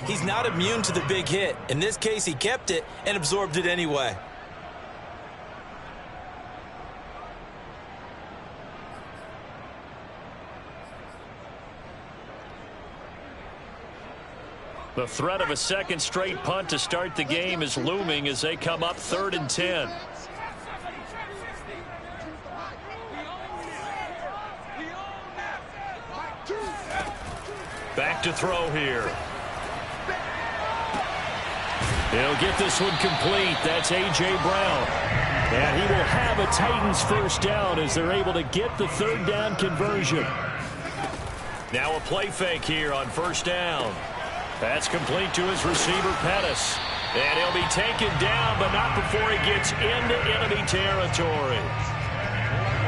He's not immune to the big hit. In this case, he kept it and absorbed it anyway. The threat of a second straight punt to start the game is looming as they come up 3rd and 10. Back to throw here. He'll get this one complete. That's A.J. Brown. And he will have a Titans first down as they're able to get the 3rd down conversion. Now a play fake here on 1st down. That's complete to his receiver, Pettis. And he'll be taken down, but not before he gets into enemy territory.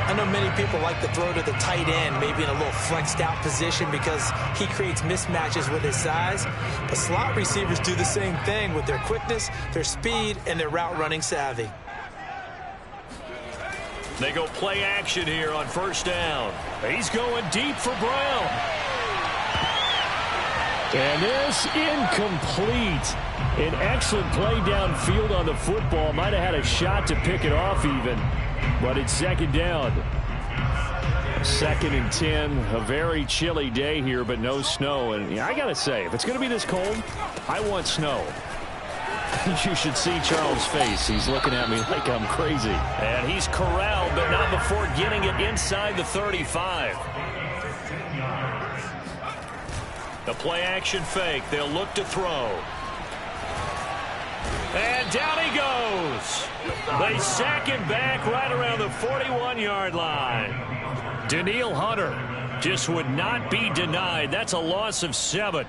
I know many people like to throw to the tight end, maybe in a little flexed out position because he creates mismatches with his size. But slot receivers do the same thing with their quickness, their speed, and their route running savvy. They go play action here on 1st down. He's going deep for Brown. And this incomplete. An excellent play downfield on the football. Might have had a shot to pick it off even. But it's 2nd down. 2nd and 10. A very chilly day here, but no snow. And I got to say, if it's going to be this cold, I want snow. You should see Charles' face. He's looking at me like I'm crazy. And he's corralled, but not before getting it inside the 35. The play action fake. They'll look to throw. And down he goes. They sack him back right around the 41-yard line. Danielle Hunter just would not be denied. That's a loss of 7.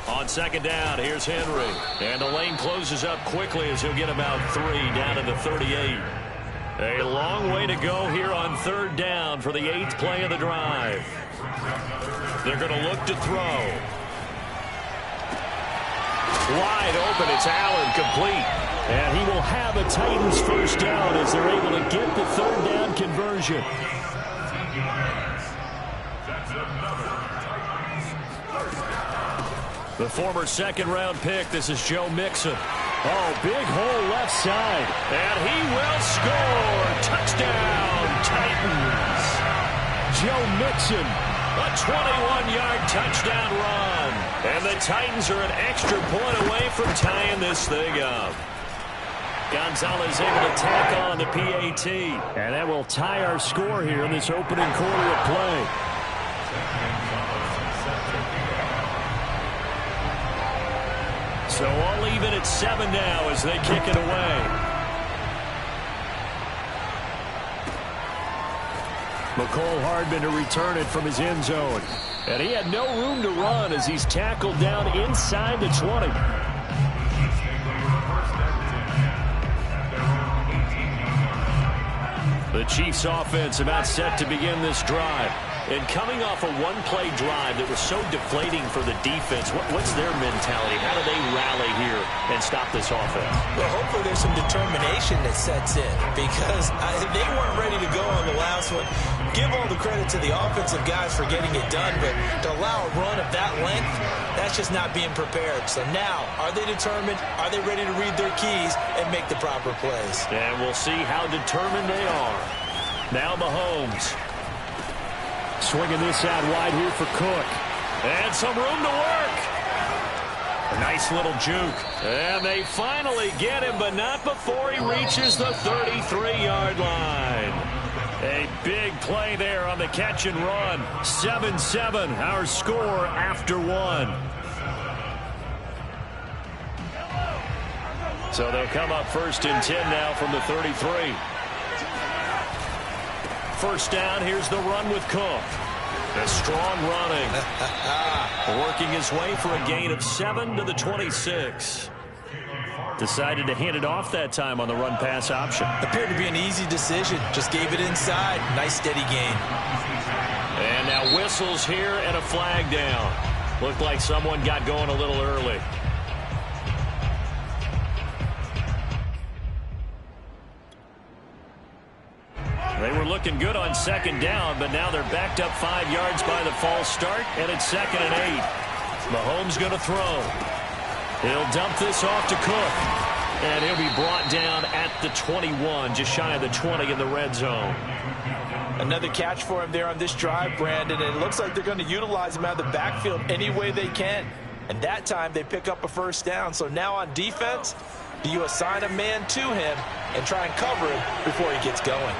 On 2nd down, here's Henry. And the lane closes up quickly as he'll get about 3 down to the 38. A long way to go here on 3rd down for the 8th play of the drive. They're going to look to throw. Wide open, it's Allen, complete. And he will have a Titans first down as they're able to get the 3rd down conversion. The former 2nd-round pick, this is Joe Mixon. Oh, big hole left side. And he will score. Touchdown, Titans. Joe Mixon, a 21-yard touchdown run. And the Titans are an extra point away from tying this thing up. Gonzalez able to tack on the PAT. And that will tie our score here in this opening quarter of play. So all even at 7 now as they kick it away. McCole Hardman to return it from his end zone. And he had no room to run as he's tackled down inside the 20. The Chiefs offense about set to begin this drive. And coming off a one-play drive that was so deflating for the defense, what's their mentality? How do they rally here and stop this offense? Well, hopefully there's some determination that sets in because they weren't ready to go on the last one. Give all the credit to the offensive guys for getting it done, but to allow a run of that length, that's just not being prepared. So now, are they determined? Are they ready to read their keys and make the proper plays? And we'll see how determined they are. Now Mahomes. Swinging this out wide here for Cook. And some room to work. A nice little juke. And they finally get him, but not before he reaches the 33-yard line. A big play there on the catch and run. 7-7, our score after 1. So they'll come up 1st and 10 now from the 33. First down, here's the run with Cook. The strong running. Working his way for a gain of 7 to the 26. Decided to hand it off that time on the run-pass option. Appeared to be an easy decision. Just gave it inside. Nice steady gain. And now with whistles here and a flag down. Looked like someone got going a little early. They were looking good on second down, but now they're backed up 5 yards by the false start, and it's 2nd and 8. Mahomes going to throw. He'll dump this off to Cook, and he'll be brought down at the 21, just shy of the 20 in the red zone. Another catch for him there on this drive, Brandon, and it looks like they're going to utilize him out of the backfield any way they can. And that time they pick up a first down. So now on defense, do you assign a man to him and try and cover him before he gets going?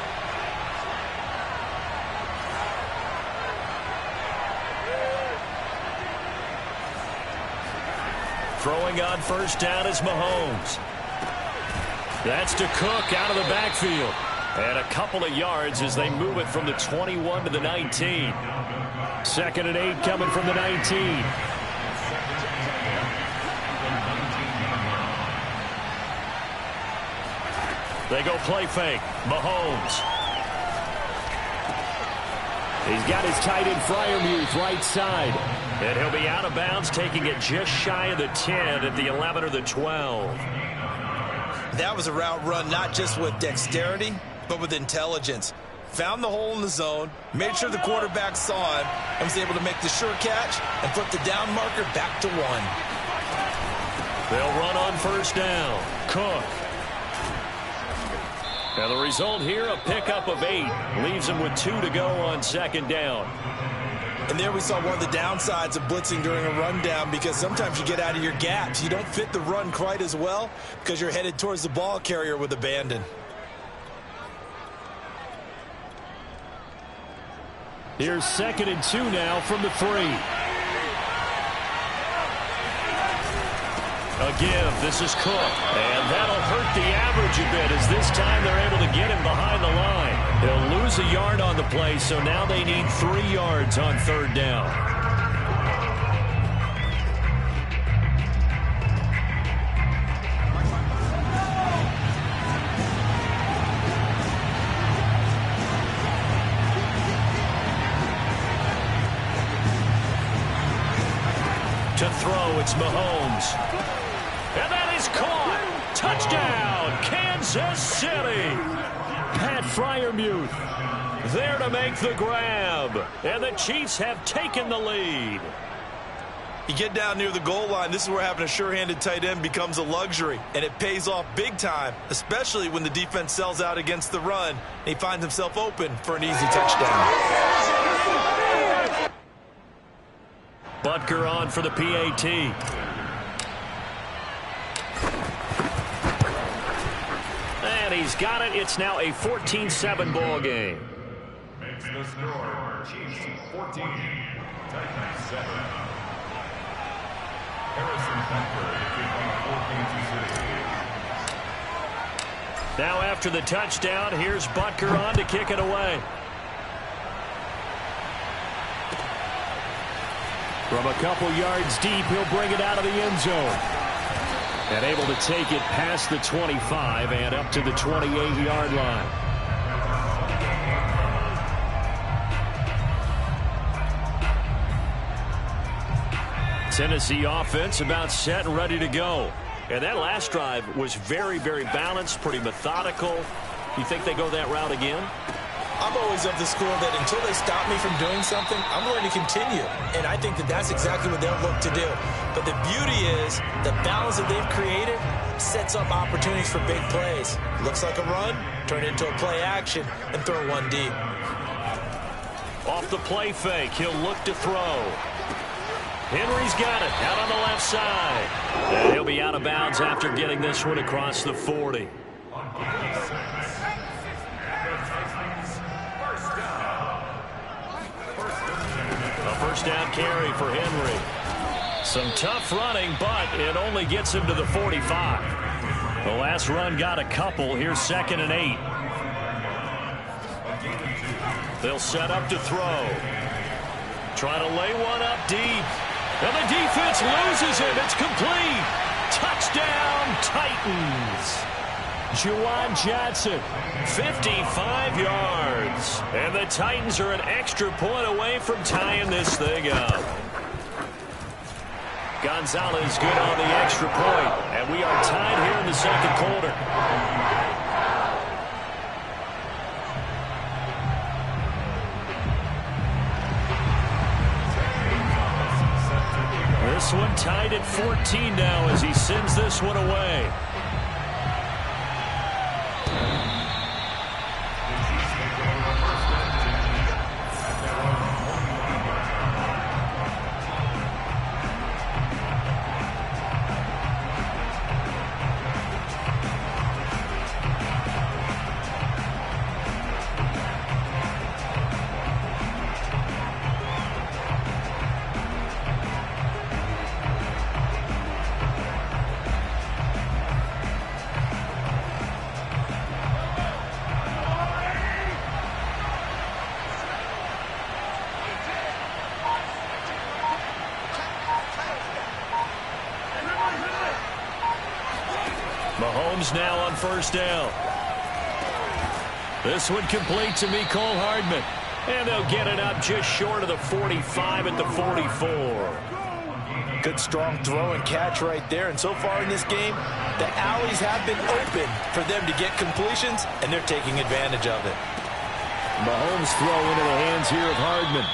Throwing on first down is Mahomes. That's to Cook out of the backfield. And a couple of yards as they move it from the 21 to the 19. 2nd and 8 coming from the 19. They go play fake. Mahomes. He's got his tight end Freiermuth right side. And he'll be out of bounds, taking it just shy of the 10 at the 11 or the 12. That was a route run not just with dexterity, but with intelligence. Found the hole in the zone, made sure the quarterback saw him, and was able to make the sure catch and flip the down marker back to 1. They'll run on first down. Cook. And the result here, a pickup of 8. Leaves him with 2 to go on second down. And there we saw one of the downsides of blitzing during a rundown, because sometimes you get out of your gaps. You don't fit the run quite as well because you're headed towards the ball carrier with abandon. Here's 2nd and 2 now from the 3. A give. This is Cook. And that'll hurt the average a bit, as this time they're able to get him behind the line. He'll lose a yard on the play, so now they need 3 yards on third down. To throw, it's Mahomes. And that is caught. Touchdown, Kansas City. Pat Freiermuth there to make the grab. And the Chiefs have taken the lead. You get down near the goal line, this is where having a sure-handed tight end becomes a luxury. And it pays off big time, especially when the defense sells out against the run. And he finds himself open for an easy touchdown. Butker on for the PAT. And he's got it. It's now a 14-7 ball game. Makes the score Chiefs 14, Titans 7. Harrison Butker to 14 to 6. Now after the touchdown, here's Butker on to kick it away. From a couple yards deep, he'll bring it out of the end zone. And able to take it past the 25 and up to the 28-yard line. Tennessee offense about set and ready to go. And that last drive was very, very balanced, pretty methodical. You think they go that route again? I'm always of the school that until they stop me from doing something, I'm going to continue. And I think that that's exactly what they'll look to do. But the beauty is the balance that they've created sets up opportunities for big plays. Looks like a run, turn it into a play action, and throw one deep. Off the play fake, he'll look to throw. Henry's got it out on the left side. And he'll be out of bounds after getting this one across the 40. First down carry for Henry. Some tough running, but it only gets him to the 45. The last run got a couple. Here's 2nd and 8. They'll set up to throw. Try to lay one up deep. And the defense loses it. It's complete. Touchdown, Titans. Juwan Johnson, 55 yards. And the Titans are an extra point away from tying this thing up. Gonzalez good on the extra point, and we are tied here in the second quarter. This one tied at 14 now as he sends this one away. Mahomes now on first down. This one complete to Mecole Hardman. And they'll get it up just short of the 45 at the 44. Good strong throw and catch right there. And so far in this game, the alleys have been open for them to get completions, and they're taking advantage of it. Mahomes throw into the hands here of Hardman.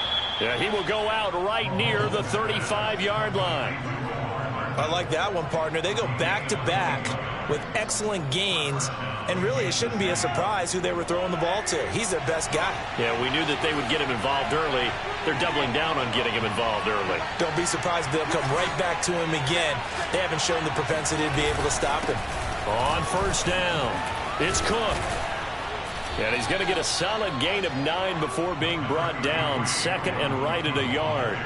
Yeah, he will go out right near the 35-yard line. I like that one, partner. They go back-to-back with excellent gains, and really it shouldn't be a surprise who they were throwing the ball to. He's their best guy. Yeah, we knew that they would get him involved early. They're doubling down on getting him involved early. Don't be surprised if they'll come right back to him again. They haven't shown the propensity to be able to stop him. On first down, it's Cook. And he's going to get a solid gain of 9 before being brought down. Second and right at a yard.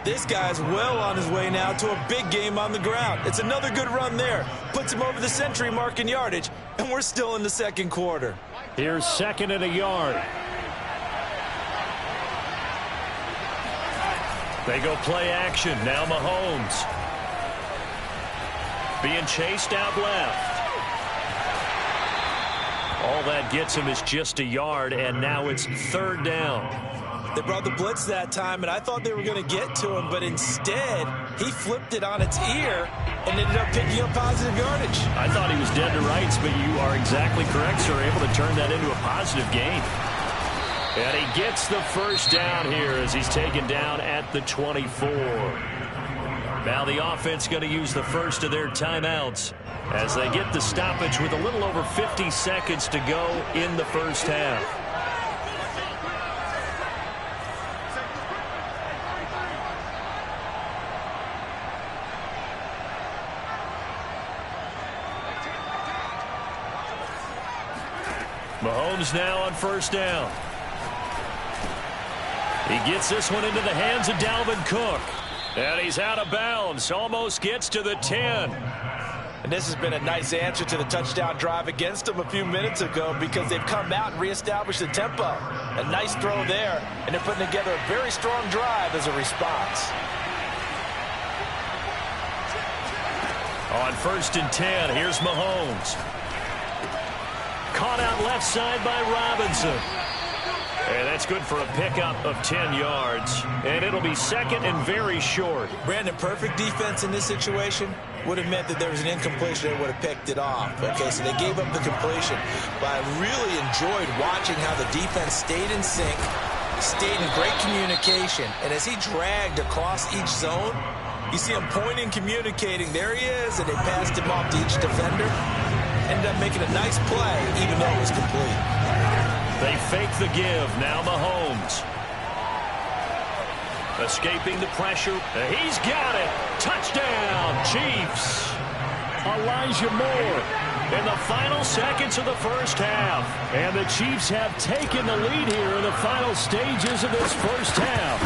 This guy's well on his way now to a big game on the ground. It's another good run there. Puts him over the century mark in yardage, and we're still in the second quarter. Here's second and a yard. They go play action. Now Mahomes. Being chased out left. All that gets him is just a yard, and now it's third down. They brought the blitz that time, and I thought they were going to get to him, but instead, he flipped it on its ear and ended up picking up positive yardage. I thought he was dead to rights, but you are exactly correct, sir. Able to turn that into a positive gain. And he gets the first down here as he's taken down at the 24. Now the offense going to use the first of their timeouts as they get the stoppage with a little over 50 seconds to go in the first half. Mahomes now on first down. He gets this one into the hands of Dalvin Cook. And he's out of bounds. Almost gets to the 10. And this has been a nice answer to the touchdown drive against them a few minutes ago because they've come out and reestablished the tempo. A nice throw there, and they're putting together a very strong drive as a response. On first and 10, here's Mahomes. Caught out left side by Robinson. And that's good for a pickup of 10 yards. And it'll be second and very short. Brandon, perfect defense in this situation would have meant that there was an incompletion. They would have picked it off. Okay, so they gave up the completion. But I really enjoyed watching how the defense stayed in sync, stayed in great communication. And as he dragged across each zone, you see him pointing, communicating. There he is, and they passed him off to each defender. Ended up making a nice play, even though it was complete. They fake the give. Now Mahomes. Escaping the pressure. He's got it. Touchdown, Chiefs. Elijah Moore in the final seconds of the first half. And the Chiefs have taken the lead here in the final stages of this first half.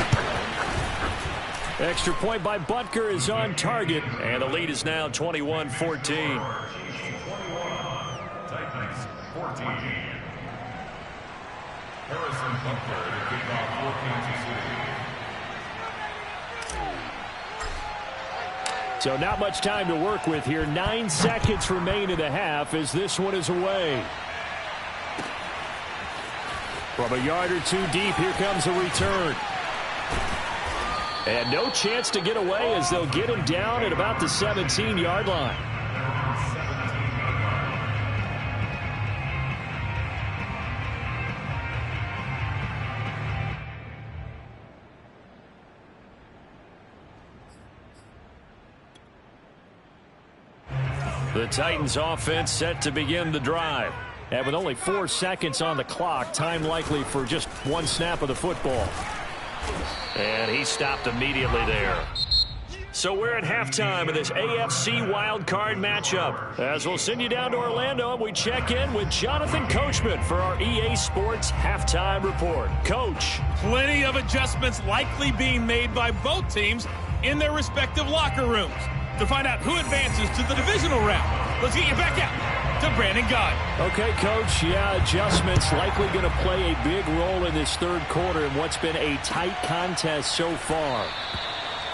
Extra point by Butker is on target. And the lead is now 21-14. 21, Titans 14. Harrison Butker to kick off for Kansas City. So not much time to work with here. 9 seconds remain in the half as this one is away. From a yard or two deep, here comes a return. And no chance to get away as they'll get him down at about the 17-yard line. The Titans offense set to begin the drive. And with only 4 seconds on the clock, time likely for just one snap of the football. And he stopped immediately there. So we're at halftime of this AFC wildcard matchup. As we'll send you down to Orlando, we check in with Jonathan Coachman for our EA Sports Halftime Report. Coach. Plenty of adjustments likely being made by both teams in their respective locker rooms. To find out who advances to the divisional round, let's get you back out to Brandon Gaudin. Okay, Coach. Yeah, adjustments likely going to play a big role in this third quarter in what's been a tight contest so far.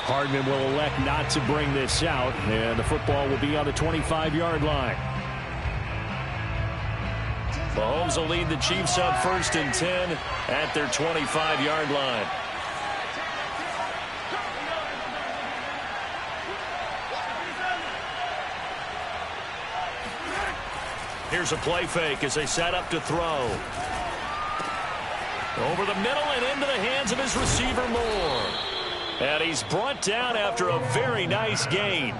Hardman will elect not to bring this out, and the football will be on the 25-yard line. Mahomes will lead the Chiefs up 1st and 10 at their 25-yard line. Here's a play fake as they set up to throw. Over the middle and into the hands of his receiver Moore. And he's brought down after a very nice gain.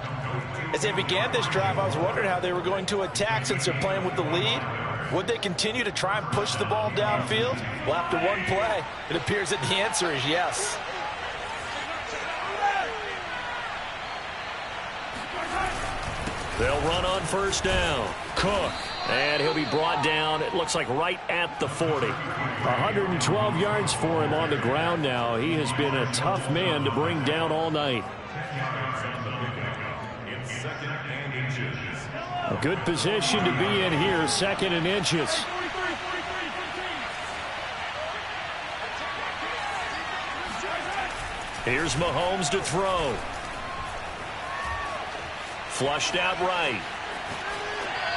As they began this drive, I was wondering how they were going to attack since they're playing with the lead. Would they continue to try and push the ball downfield? Well, after one play, it appears that the answer is yes. They'll run on 1st down. Cook. And he'll be brought down, it looks like right at the 40. 112 yards for him on the ground now. He has been a tough man to bring down all night. A good position to be in here, 2nd and inches. Here's Mahomes to throw. Flushed out right.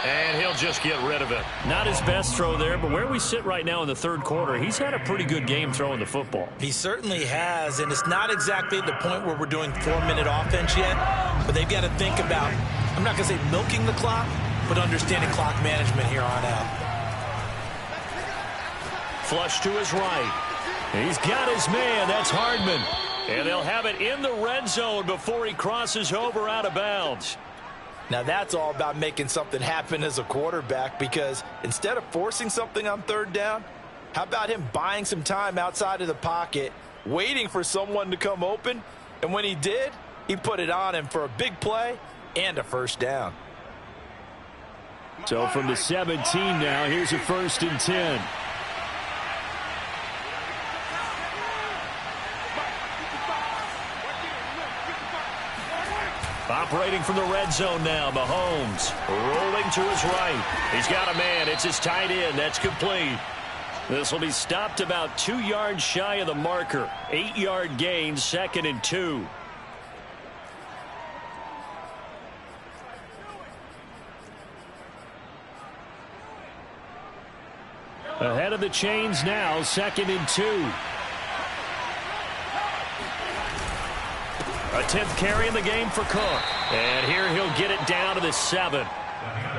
And he'll just get rid of it. Not his best throw there, but where we sit right now in the third quarter, he's had a pretty good game throwing the football. He certainly has, and it's not exactly at the point where we're doing 4-minute offense yet, but they've got to think about, I'm not going to say milking the clock, but understanding clock management here on out. Flush to his right. He's got his man. That's Hardman. And they'll have it in the red zone before he crosses over out of bounds. Now that's all about making something happen as a quarterback, because instead of forcing something on 3rd down, how about him buying some time outside of the pocket, waiting for someone to come open, and when he did, he put it on him for a big play and a 1st down. So from the 17 now, here's a 1st and 10. Operating from the red zone now, Mahomes rolling to his right. He's got a man. It's his tight end. That's complete. This will be stopped about 2 yards shy of the marker. 8-yard gain, 2nd and 2. Ahead of the chains now, 2nd and 2. A 10th carry in the game for Cook. And here he'll get it down to the 7.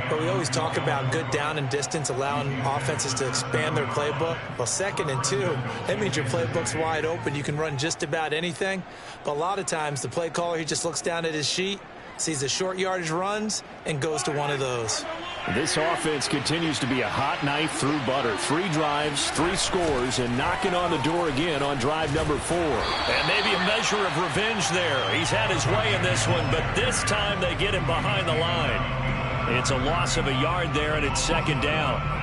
But we always talk about good down and distance, allowing offenses to expand their playbook. Well, 2nd and 2, that means your playbook's wide open. You can run just about anything. But a lot of times, the play caller, he just looks down at his sheet, sees the short yardage runs, and goes to one of those. This offense continues to be a hot knife through butter. 3 drives, 3 scores, and knocking on the door again on drive number 4. And maybe a measure of revenge there. He's had his way in this one, but this time they get him behind the line. It's a loss of a yard there, and it's 2nd down.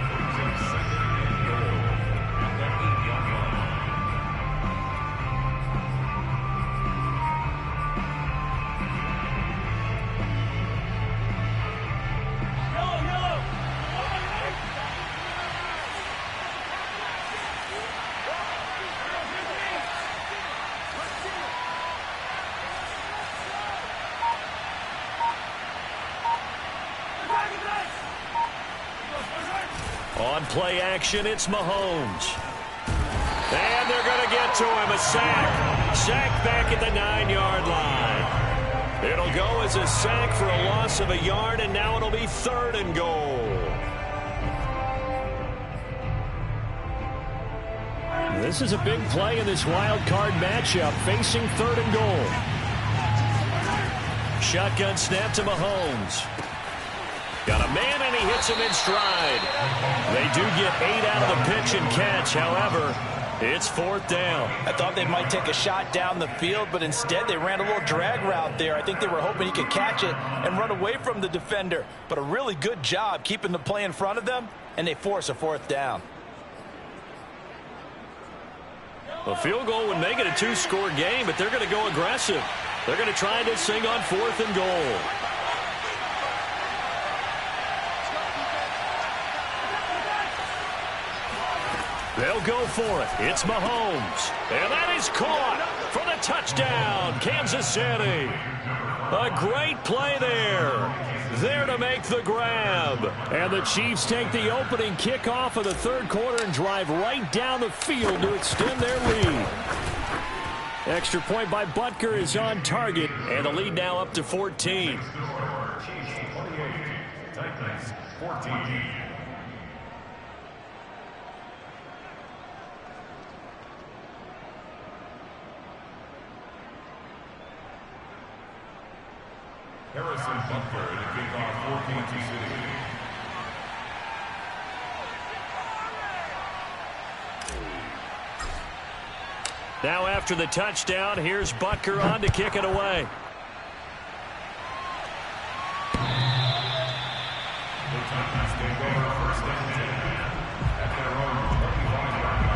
On play action, it's Mahomes. And they're going to get to him. A sack. Sack back at the 9-yard line. It'll go as a sack for a loss of a yard, and now it'll be 3rd and goal. This is a big play in this wild card matchup, facing 3rd and goal. Shotgun snap to Mahomes. Got a man, and he hits him in stride. They do get 8 out of the pitch and catch. However, it's 4th down. I thought they might take a shot down the field, but instead they ran a little drag route there. I think they were hoping he could catch it and run away from the defender. But a really good job keeping the play in front of them, and they force a 4th down. A field goal would make it a 2-score game, but they're going to go aggressive. They're going to try this thing on 4th and goal. They'll go for it. It's Mahomes. And that is caught for the touchdown, Kansas City. A great play there. There to make the grab. And the Chiefs take the opening kickoff of the 3rd quarter and drive right down the field to extend their lead. Extra point by Butker is on target, and the lead now up to 14. Chiefs 28, Titans 14. Harrison Butker to kick off for Kansas City. Now after the touchdown, here's Butker on to kick it away. The Titans take over 1st and 10 at their own 25-yard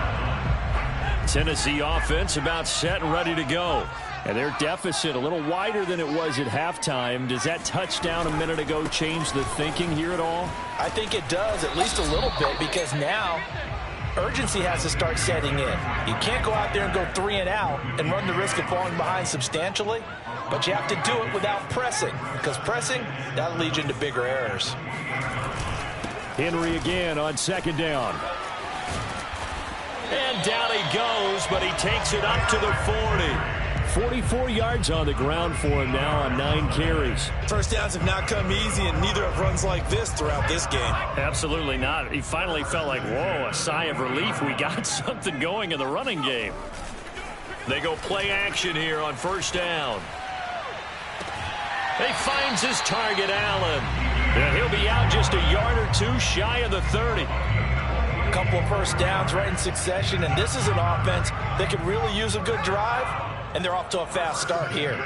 line. Tennessee offense about set and ready to go. And their deficit a little wider than it was at halftime. Does that touchdown a minute ago change the thinking here at all? I think it does, at least a little bit, because now urgency has to start setting in. You can't go out there and go 3 and out and run the risk of falling behind substantially, but you have to do it without pressing, because pressing, that'll lead you into bigger errors. Henry again on 2nd down. And down he goes, but he takes it up to the 40. 44 yards on the ground for him now on 9 carries. First downs have not come easy, and neither have runs like this throughout this game. Absolutely not. He finally felt like, whoa, a sigh of relief. We got something going in the running game. They go play action here on 1st down. He finds his target, Allen. And he'll be out just a yard or 2 shy of the 30. A couple of first downs right in succession, and this is an offense that could really use a good drive. And they're off to a fast start here.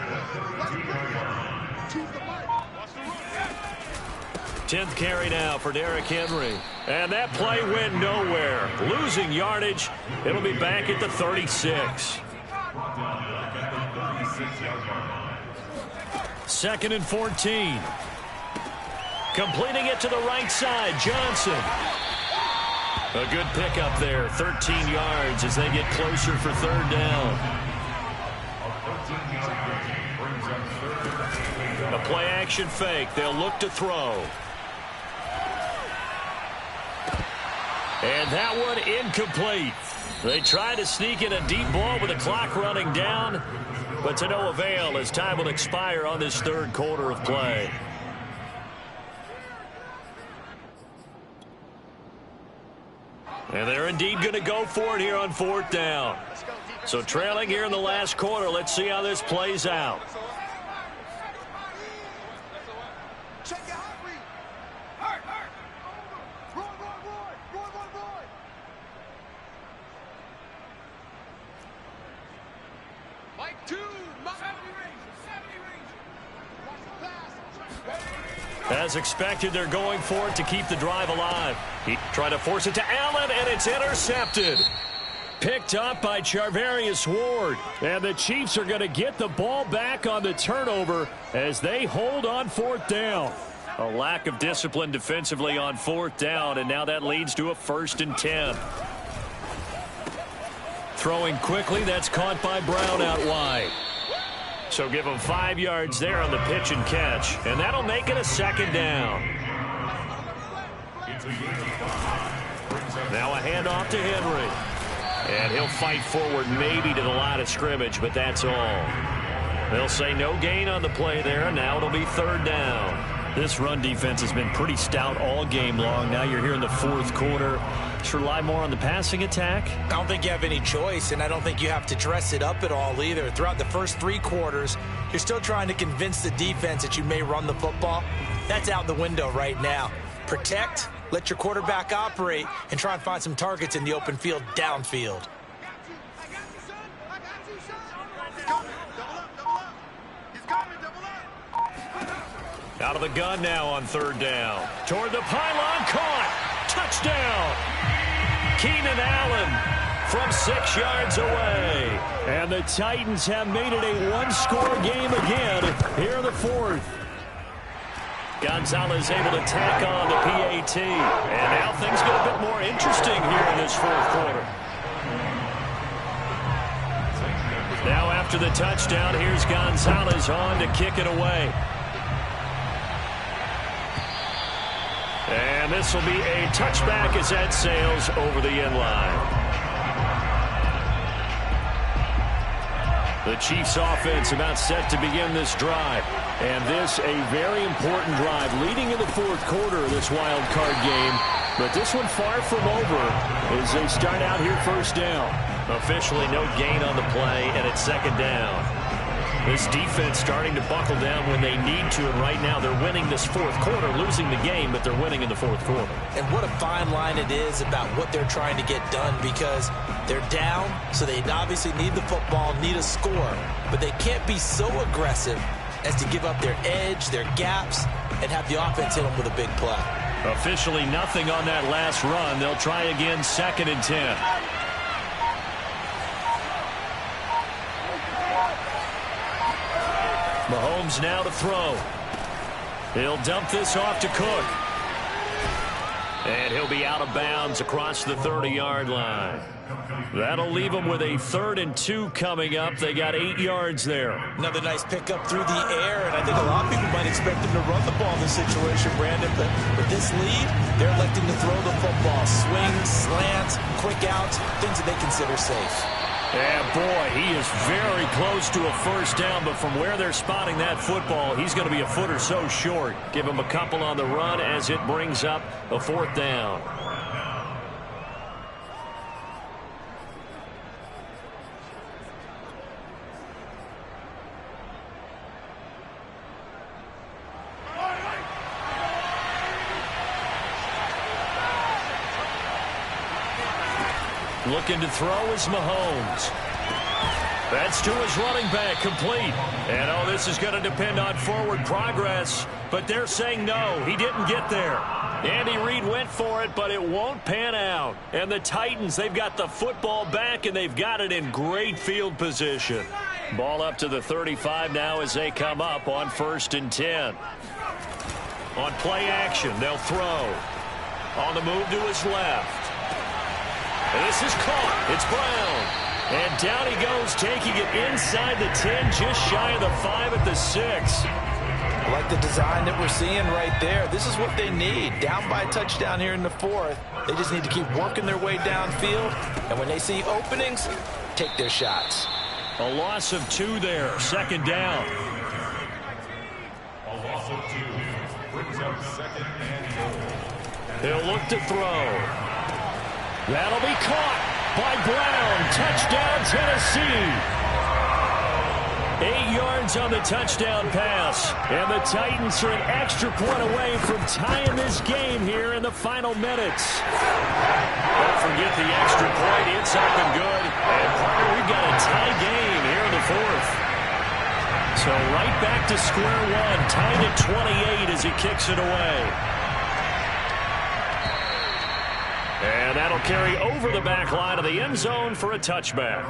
10th carry now for Derrick Henry. And that play went nowhere. Losing yardage. It'll be back at the 36. 2nd and 14. Completing it to the right side, Johnson. A good pickup there. 13 yards as they get closer for 3rd down. A play-action fake. They'll look to throw. And that one incomplete. They try to sneak in a deep ball with the clock running down, but to no avail as time will expire on this 3rd quarter of play. And they're indeed going to go for it here on 4th down. So trailing here in the last quarter, let's see how this plays out. As expected, they're going for it to keep the drive alive. He tried to force it to Allen, and it's intercepted. Picked up by Charvarius Ward. And the Chiefs are going to get the ball back on the turnover as they hold on 4th down. A lack of discipline defensively on 4th down, and now that leads to a 1st and 10. Throwing quickly, that's caught by Brown out wide. So give him 5 yards there on the pitch and catch, and that'll make it a 2nd down. It's a game of 5. Now a handoff to Henry. And he'll fight forward maybe to the line of scrimmage, but that's all. They'll say no gain on the play there. Now it'll be third down. This run defense has been pretty stout all game long. Now you're here in the fourth quarter. Just rely more on the passing attack. I don't think you have any choice, and I don't think you have to dress it up at all either. Throughout the first 3 quarters, you're still trying to convince the defense that you may run the football. That's out the window right now. Protect, let your quarterback operate, and try and find some targets in the open field downfield. Out of the gun now on third down. Toward the pylon, caught. Touchdown. Keenan Allen from 6 yards away. And the Titans have made it a one-score game again here in the fourth. Gonzalez able to tack on the PAT. And now things get a bit more interesting here in this fourth quarter. Now after the touchdown, here's Gonzalez on to kick it away. And this will be a touchback as that sails over the end line. The Chiefs offense about set to begin this drive. And this a very important drive leading in the fourth quarter of this wild card game. But this one far from over as they start out here first down. Officially no gain on the play, and it's second down. This defense starting to buckle down when they need to, and right now they're winning this fourth quarter, losing the game, but they're winning in the fourth quarter. And what a fine line it is about what they're trying to get done, because they're down, so they obviously need the football, need a score, but they can't be so aggressive as to give up their edge, their gaps, and have the offense hit them with a big play. Officially nothing on that last run. They'll try again, 2nd and 10. Mahomes now to throw. He'll dump this off to Cook. And he'll be out of bounds across the 30-yard line. That'll leave them with a 3rd and 2 coming up. They got 8 yards there. Another nice pickup through the air, and I think a lot of people might expect them to run the ball in this situation, Brandon, but with this lead, they're electing to throw the football. Swings, slants, quick outs, things that they consider safe. And boy, he is very close to a first down, but from where they're spotting that football, he's going to be a foot or so short. Give him a couple on the run as it brings up a 4th down. Looking to throw is Mahomes. That's to his running back, complete. And, oh, this is going to depend on forward progress. But they're saying no, he didn't get there. Andy Reid went for it, but it won't pan out. And the Titans, they've got the football back, and they've got it in great field position. Ball up to the 35 now as they come up on 1st and 10. On play action, they'll throw. On the move to his left. And this is caught. It's Brown. And down he goes, taking it inside the 10, just shy of the 5 at the 6. I like the design that we're seeing right there. This is what they need. Down by a touchdown here in the 4th. They just need to keep working their way downfield. And when they see openings, take their shots. A loss of 2 there. 2nd down. A loss of 2 brings up 2nd and goal. He'll look to throw. That'll be caught by Brown. Touchdown, Tennessee. 8 yards on the touchdown pass. And the Titans are an extra point away from tying this game here in the final minutes. Don't forget the extra point. It's up and good. And, partner, we've got a tie game here in the 4th. So right back to square one. Tied at 28 as he kicks it away. And that'll carry over the back line of the end zone for a touchback.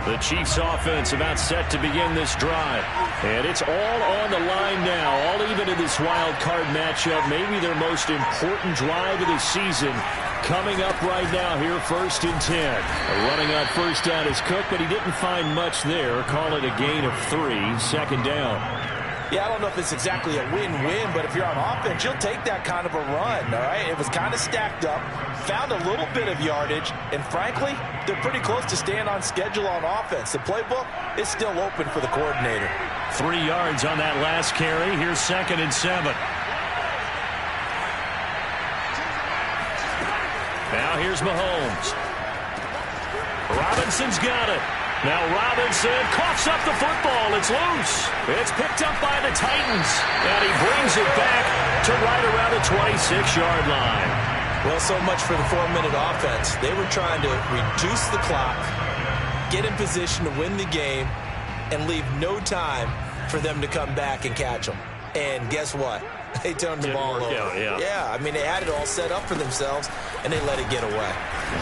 The Chiefs offense about set to begin this drive. And it's all on the line now, all even in this wild card matchup. Maybe their most important drive of the season coming up right now here, 1st and 10. Running on first down is Cook, but he didn't find much there. Call it a gain of 3, 2nd down. Yeah, I don't know if it's exactly a win-win, but if you're on offense, you'll take that kind of a run, all right? It was kind of stacked up, found a little bit of yardage, and frankly, they're pretty close to staying on schedule on offense. The playbook is still open for the coordinator. 3 yards on that last carry. Here's 2nd and 7. Now here's Mahomes. Robinson's got it. Now Robinson coughs up the football. It's loose. It's picked up by the Titans. And he brings it back to right around the 26-yard line. Well, so much for the 4-minute offense. They were trying to reduce the clock, get in position to win the game, and leave no time for them to come back and catch them. And guess what? They turned the ball over. Yeah, I mean, they had it all set up for themselves, and they let it get away.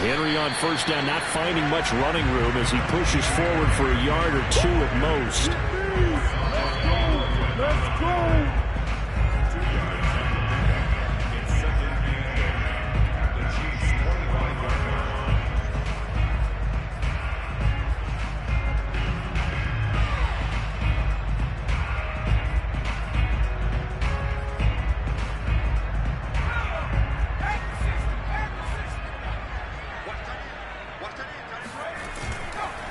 Henry on first down, not finding much running room as he pushes forward for a yard or 2 at most. Let's go!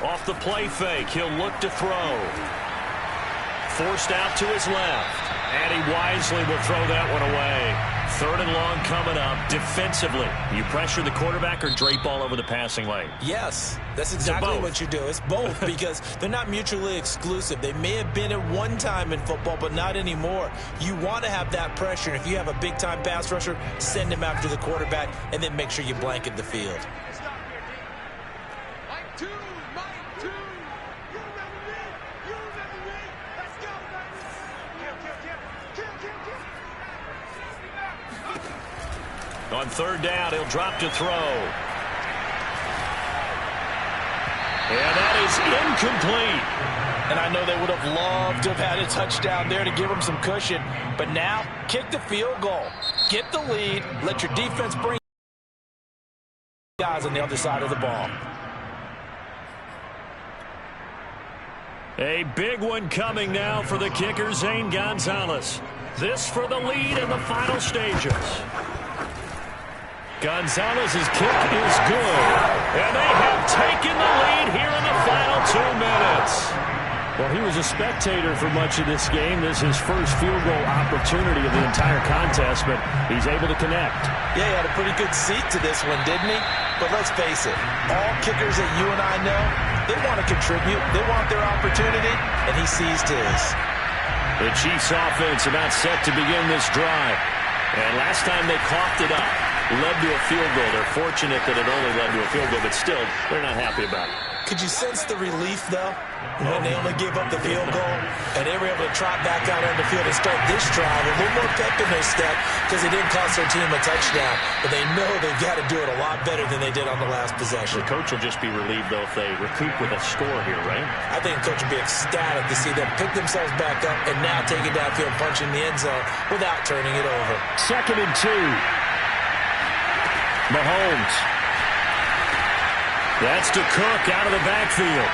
Off the play fake, he'll look to throw. Forced out to his left. And he wisely will throw that one away. 3rd and long coming up. Defensively, you pressure the quarterback or drape all over the passing lane? Yes, that's exactly what you do. It's both because they're not mutually exclusive. They may have been at one time in football, but not anymore. You want to have that pressure. And if you have a big-time pass rusher, send him after the quarterback and then make sure you blanket the field. On 3rd down, he'll drop to throw. And that is incomplete. And I know they would have loved to have had a touchdown there to give them some cushion. But now, kick the field goal. Get the lead. Let your defense bring guys on the other side of the ball. A big one coming now for the kicker, Zane Gonzalez. This for the lead in the final stages. Gonzalez's kick is good. And they have taken the lead here in the final 2 minutes. Well, he was a spectator for much of this game. This is his first field goal opportunity of the entire contest, but he's able to connect. Yeah, he had a pretty good seat to this one, didn't he? But let's face it, all kickers that you and I know, they want to contribute. They want their opportunity, and he seized his. The Chiefs offense about set to begin this drive. And last time they coughed it up, led to a field goal. They're fortunate that it only led to a field goal, but still, they're not happy about it. Could you sense the relief, though, when they only gave up the field goal, and they were able to trot back out on the field and start this drive a little more pep in their step because it didn't cost their team a touchdown, but they know they've got to do it a lot better than they did on the last possession. The coach will just be relieved, though, if they recoup with a score here, right? I think the coach will be ecstatic to see them pick themselves back up and now take it downfield, punching the end zone without turning it over. 2nd and 2. Mahomes. That's to Cook out of the backfield.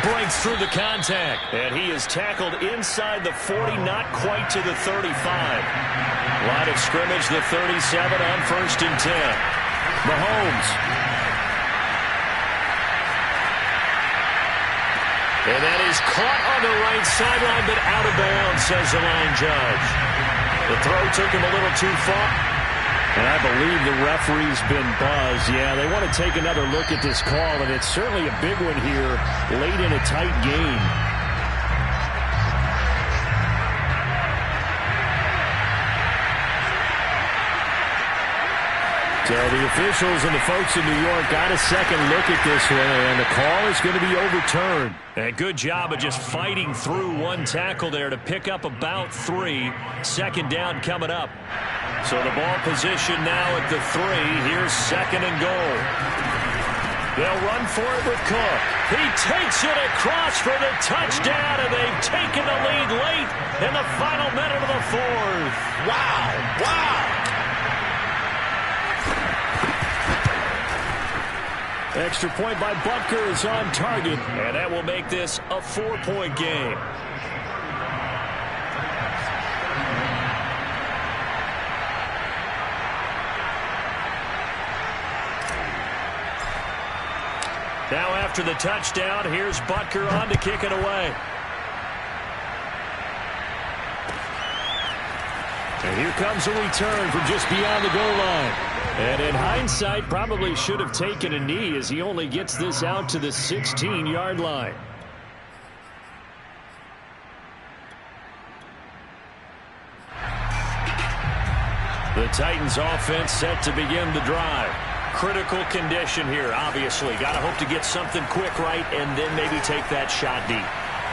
Breaks through the contact. And he is tackled inside the 40, not quite to the 35. Line of scrimmage, the 37 on 1st and 10. Mahomes. And that is caught on the right sideline, but out of bounds, says the line judge. The throw took him a little too far. And I believe the referee's been buzzed. Yeah, they want to take another look at this call, and it's certainly a big one here late in a tight game. So the officials and the folks in New York got a second look at this one, and the call is going to be overturned. And good job of just fighting through one tackle there to pick up about 3. 2nd down coming up. So the ball position now at the 3. Here's 2nd and goal. They'll run for it with Cook. He takes it across for the touchdown, and they've taken the lead late in the final minute of the fourth. Wow, wow. Extra point by Butker is on target, and that will make this a 4-point game. Now after the touchdown, here's Butker on to kick it away. And here comes a return from just beyond the goal line. And in hindsight, probably should have taken a knee as he only gets this out to the 16-yard line. The Titans offense set to begin the drive. Critical condition here, obviously. Got to hope to get something quick right and then maybe take that shot deep.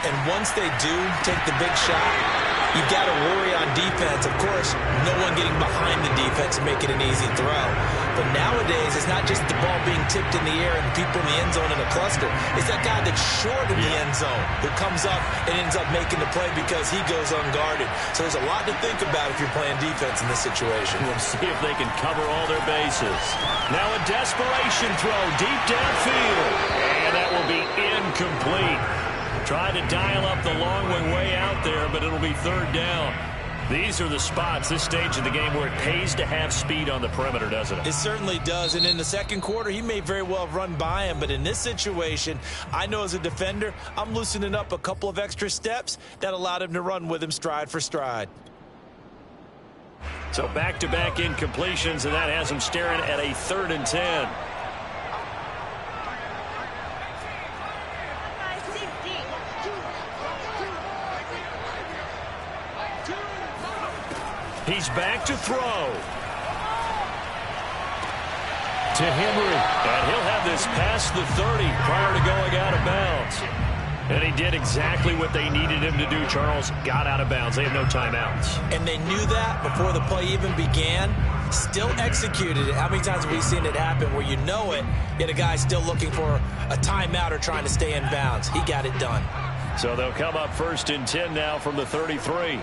And once they do take the big shot, you've got to worry on defense. Of course, no one getting behind the defense and make it an easy throw. But nowadays, it's not just the ball being tipped in the air and people in the end zone in a cluster. It's that guy that's short in the end zone who comes up and ends up making the play because he goes unguarded. So there's a lot to think about if you're playing defense in this situation. We'll see if they can cover all their bases. Now a desperation throw deep downfield. And that will be incomplete. Trying to dial up the long way out there, but it'll be third down. These are the spots, this stage of the game, where it pays to have speed on the perimeter, doesn't it? It certainly does, and in the second quarter, he may very well have run by him, but in this situation, I know as a defender, I'm loosening up a couple of extra steps that allowed him to run with him stride for stride. So back-to-back incompletions, and that has him staring at a 3rd and 10. He's back to throw. To Henry. And he'll have this past the 30 prior to going out of bounds. And he did exactly what they needed him to do, Charles. Got out of bounds. They have no timeouts. And they knew that before the play even began. Still executed it. How many times have we seen it happen where you know it, yet a guy's still looking for a timeout or trying to stay in bounds? He got it done. So they'll come up 1st and 10 now from the 33.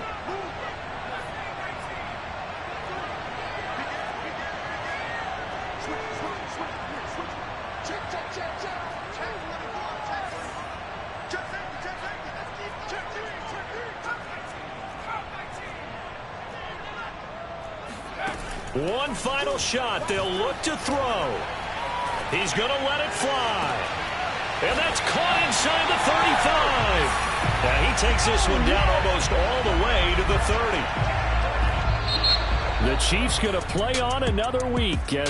One final shot. They'll look to throw. He's going to let it fly. And that's caught inside the 35. Now he takes this one down almost all the way to the 30. The Chiefs going to play on another week as